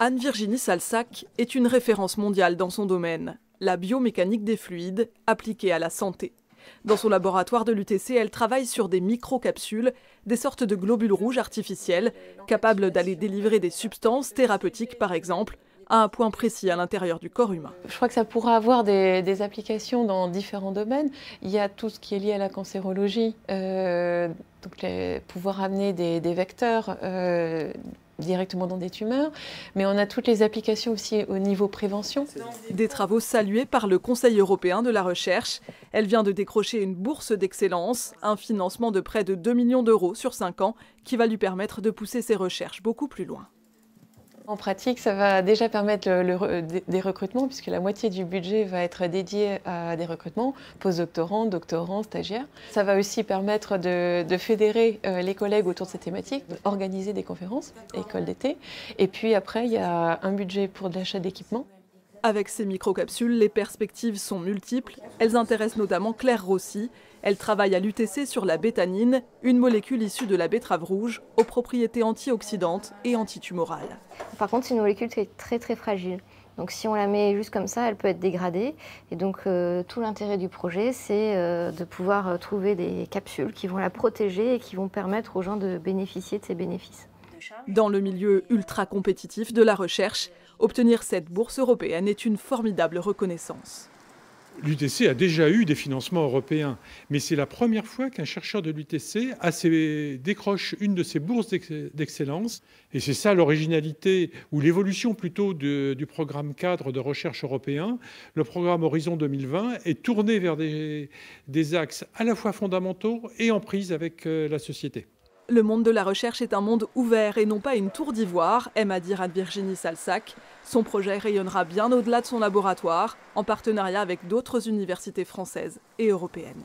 Anne-Virginie Salsac est une référence mondiale dans son domaine, la biomécanique des fluides appliquée à la santé. Dans son laboratoire de l'UTC, elle travaille sur des microcapsules, des sortes de globules rouges artificiels, capables d'aller délivrer des substances thérapeutiques par exemple, à un point précis à l'intérieur du corps humain. Je crois que ça pourra avoir des applications dans différents domaines. Il y a tout ce qui est lié à la cancérologie, donc pouvoir amener des vecteurs directement dans des tumeurs, mais on a toutes les applications aussi au niveau prévention. Des travaux salués par le Conseil européen de la recherche. Elle vient de décrocher une bourse d'excellence, un financement de près de 2 millions d'euros sur 5 ans, qui va lui permettre de pousser ses recherches beaucoup plus loin. En pratique, ça va déjà permettre des recrutements, puisque la moitié du budget va être dédié à des recrutements, postdoctorants, doctorants, stagiaires. Ça va aussi permettre de fédérer les collègues autour de ces thématiques, d'organiser des conférences, écoles d'été. Et puis après, il y a un budget pour de l'achat d'équipements. Avec ces microcapsules, les perspectives sont multiples. Elles intéressent notamment Claire Rossi. Elle travaille à l'UTC sur la bétanine, une molécule issue de la betterave rouge, aux propriétés antioxydantes et antitumorales. Par contre, c'est une molécule qui est très très fragile. Donc si on la met juste comme ça, elle peut être dégradée. Et donc tout l'intérêt du projet, c'est de pouvoir trouver des capsules qui vont la protéger et qui vont permettre aux gens de bénéficier de ces bénéfices. Dans le milieu ultra compétitif de la recherche, obtenir cette bourse européenne est une formidable reconnaissance. L'UTC a déjà eu des financements européens, mais c'est la première fois qu'un chercheur de l'UTC décroche une de ces bourses d'excellence. Et c'est ça l'originalité, ou l'évolution plutôt du programme cadre de recherche européen. Le programme Horizon 2020 est tourné vers des axes à la fois fondamentaux et en prise avec la société. Le monde de la recherche est un monde ouvert et non pas une tour d'ivoire, aime à dire Anne-Virginie Salsac. Son projet rayonnera bien au-delà de son laboratoire, en partenariat avec d'autres universités françaises et européennes.